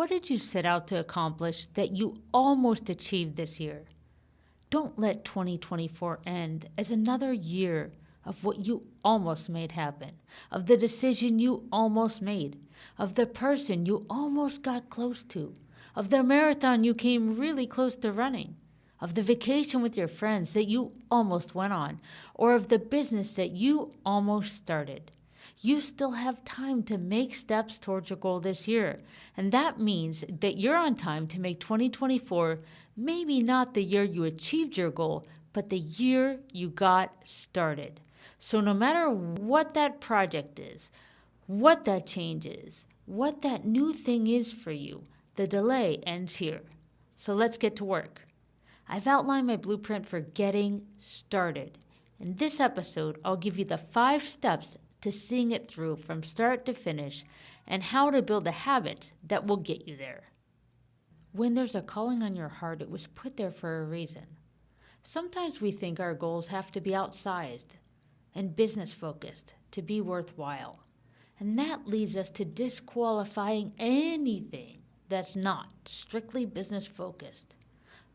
What did you set out to accomplish that you almost achieved this year? Don't let 2024 end as another year of what you almost made happen, of the decision you almost made, of the person you almost got close to, of the marathon you came really close to running, of the vacation with your friends that you almost went on, or of the business that you almost started. You still have time to make steps towards your goal this year. And that means that you're on time to make 2024 maybe not the year you achieved your goal, but the year you got started. So no matter what that project is, what that change is, what that new thing is for you, the delay ends here. So let's get to work. I've outlined my blueprint for getting started. In this episode, I'll give you the 5 steps to seeing it through from start to finish and how to build a habit that will get you there. When there's a calling on your heart, it was put there for a reason. Sometimes we think our goals have to be outsized and business focused to be worthwhile. And that leads us to disqualifying anything that's not strictly business focused.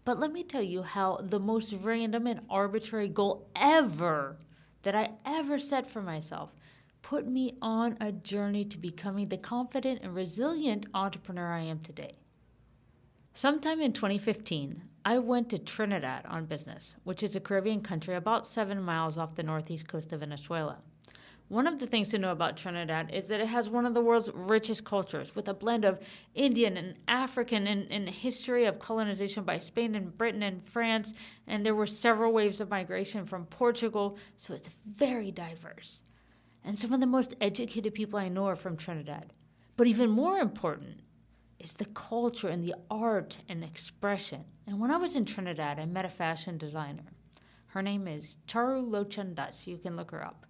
But let me tell you how the most random and arbitrary goal ever that I ever set for myself put me on a journey to becoming the confident and resilient entrepreneur I am today. Sometime in 2015, I went to Trinidad on business, which is a Caribbean country about 7 miles off the northeast coast of Venezuela. One of the things to know about Trinidad is that it has one of the world's richest cultures, with a blend of Indian and African and history of colonization by Spain and Britain and France, and there were several waves of migration from Portugal, so it's very diverse. And some of the most educated people I know are from Trinidad. But even more important is the culture and the art and expression. And when I was in Trinidad, I met a fashion designer. Her name is Charu Lochandas. You can look her up.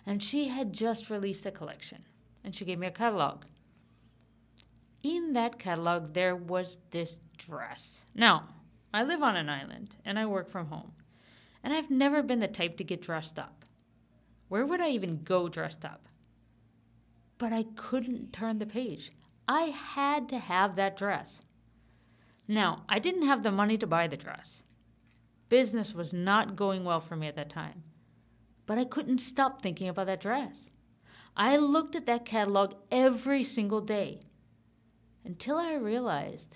And she had just released a collection. And she gave me a catalog. In that catalog, there was this dress. Now, I live on an island, and I work from home. And I've never been the type to get dressed up. Where would I even go dressed up? But I couldn't turn the page. I had to have that dress. Now, I didn't have the money to buy the dress. Business was not going well for me at that time. But I couldn't stop thinking about that dress. I looked at that catalog every single day until I realized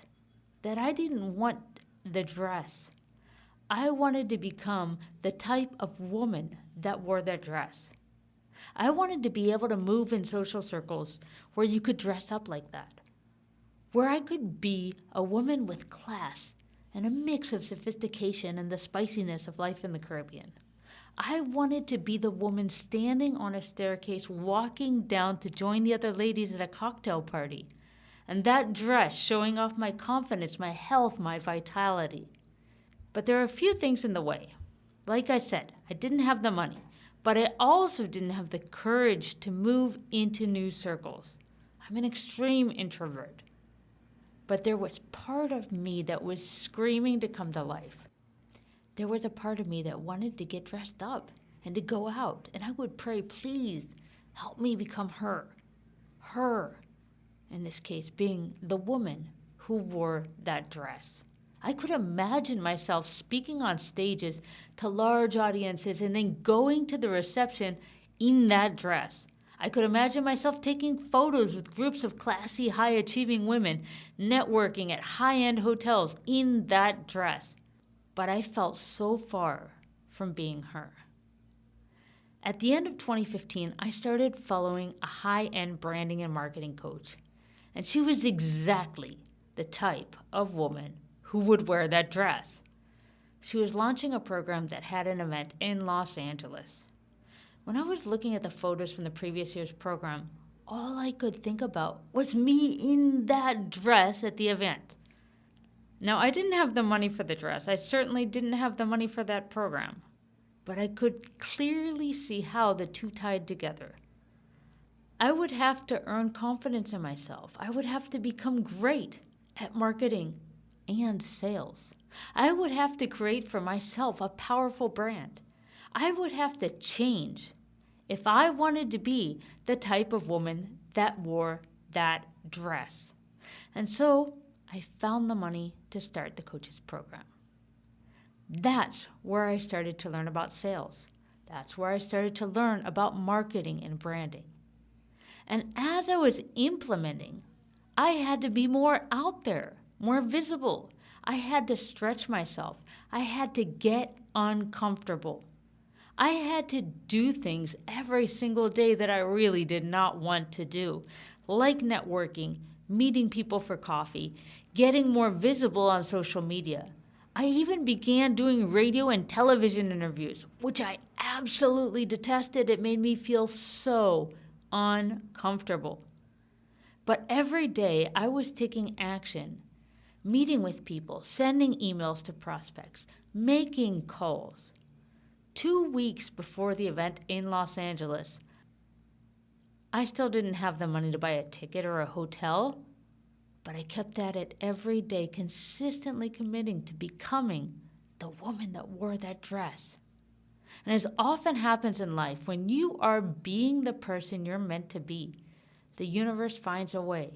that I didn't want the dress. I wanted to become the type of woman that wore that dress. I wanted to be able to move in social circles where you could dress up like that, where I could be a woman with class and a mix of sophistication and the spiciness of life in the Caribbean. I wanted to be the woman standing on a staircase walking down to join the other ladies at a cocktail party, and that dress showing off my confidence, my health, my vitality. But there are a few things in the way. Like I said, I didn't have the money. But I also didn't have the courage to move into new circles. I'm an extreme introvert. But there was part of me that was screaming to come to life. There was a part of me that wanted to get dressed up and to go out. And I would pray, please help me become her. Her, in this case, being the woman who wore that dress. I could imagine myself speaking on stages to large audiences and then going to the reception in that dress. I could imagine myself taking photos with groups of classy, high-achieving women, networking at high-end hotels in that dress. But I felt so far from being her. At the end of 2015, I started following a high-end branding and marketing coach. And she was exactly the type of woman who would wear that dress. She was launching a program that had an event in Los Angeles. When I was looking at the photos from the previous year's program, all I could think about was me in that dress at the event. Now, I didn't have the money for the dress. I certainly didn't have the money for that program. But I could clearly see how the two tied together. I would have to earn confidence in myself. I would have to become great at marketing and sales. I would have to create for myself a powerful brand. I would have to change if I wanted to be the type of woman that wore that dress. And so I found the money to start the coaches program. That's where I started to learn about sales. That's where I started to learn about marketing and branding. And as I was implementing, I had to be more out there, more visible. I had to stretch myself. I had to get uncomfortable. I had to do things every single day that I really did not want to do, like networking, meeting people for coffee, getting more visible on social media. I even began doing radio and television interviews, which I absolutely detested. It made me feel so uncomfortable. But every day I was taking action, meeting with people, sending emails to prospects, making calls. 2 weeks before the event in Los Angeles, I still didn't have the money to buy a ticket or a hotel, but I kept at it every day, consistently committing to becoming the woman that wore that dress. And as often happens in life, when you are being the person you're meant to be, the universe finds a way.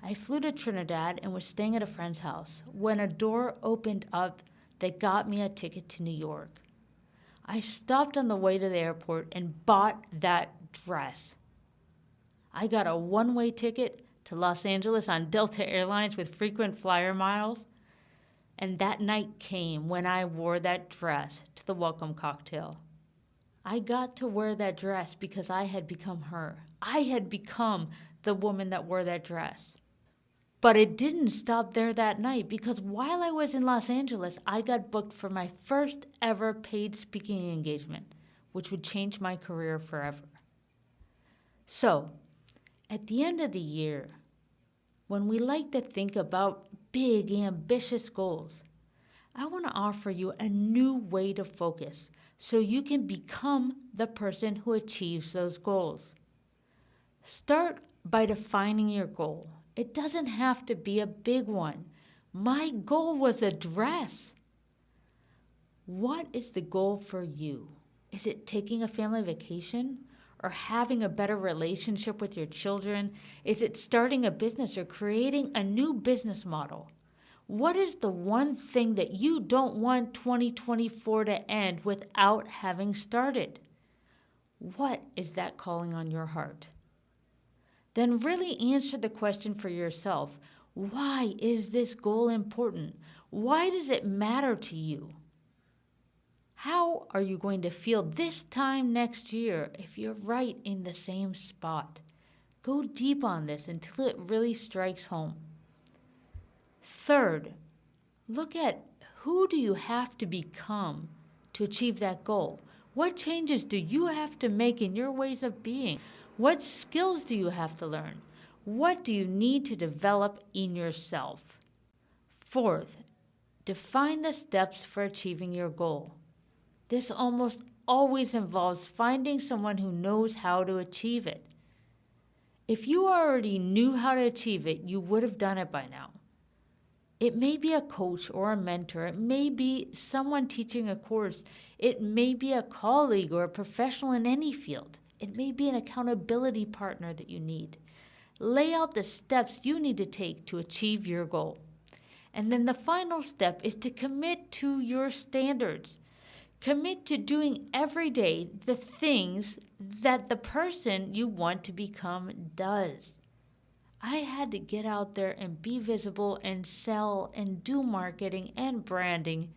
I flew to Trinidad and was staying at a friend's house when a door opened up that got me a ticket to New York. I stopped on the way to the airport and bought that dress. I got a one-way ticket to Los Angeles on Delta Airlines with frequent flyer miles. And that night came when I wore that dress to the welcome cocktail. I got to wear that dress because I had become her. I had become the woman that wore that dress. But it didn't stop there that night, because while I was in Los Angeles, I got booked for my first ever paid speaking engagement, which would change my career forever. So, at the end of the year, when we like to think about big, ambitious goals, I want to offer you a new way to focus so you can become the person who achieves those goals. Start by defining your goal. It doesn't have to be a big one. My goal was a dress. What is the goal for you? Is it taking a family vacation? Or having a better relationship with your children? Is it starting a business or creating a new business model? What is the one thing that you don't want 2024 to end without having started? What is that calling on your heart? Then really answer the question for yourself. Why is this goal important? Why does it matter to you? How are you going to feel this time next year if you're right in the same spot? Go deep on this until it really strikes home. Third, look at who do you have to become to achieve that goal? What changes do you have to make in your ways of being? What skills do you have to learn? What do you need to develop in yourself? Fourth, define the steps for achieving your goal. This almost always involves finding someone who knows how to achieve it. If you already knew how to achieve it, you would have done it by now. It may be a coach or a mentor. It may be someone teaching a course. It may be a colleague or a professional in any field. It may be an accountability partner that you need. Lay out the steps you need to take to achieve your goal. And then the final step is to commit to your standards. Commit to doing every day the things that the person you want to become does. I had to get out there and be visible and sell and do marketing and branding.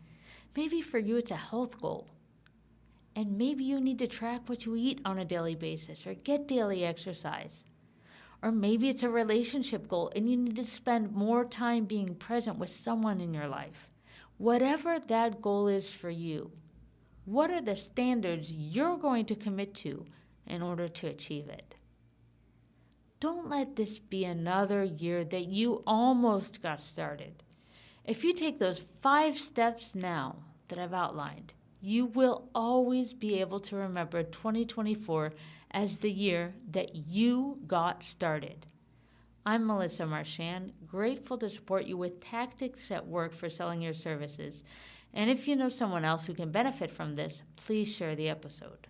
Maybe for you it's a health goal. And maybe you need to track what you eat on a daily basis or get daily exercise. Or maybe it's a relationship goal and you need to spend more time being present with someone in your life. Whatever that goal is for you, what are the standards you're going to commit to in order to achieve it? Don't let this be another year that you almost got started. If you take those 5 steps now that I've outlined, you will always be able to remember 2024 as the year that you got started. I'm Melissa Marchand, grateful to support you with tactics at work for selling your services. And if you know someone else who can benefit from this, please share the episode.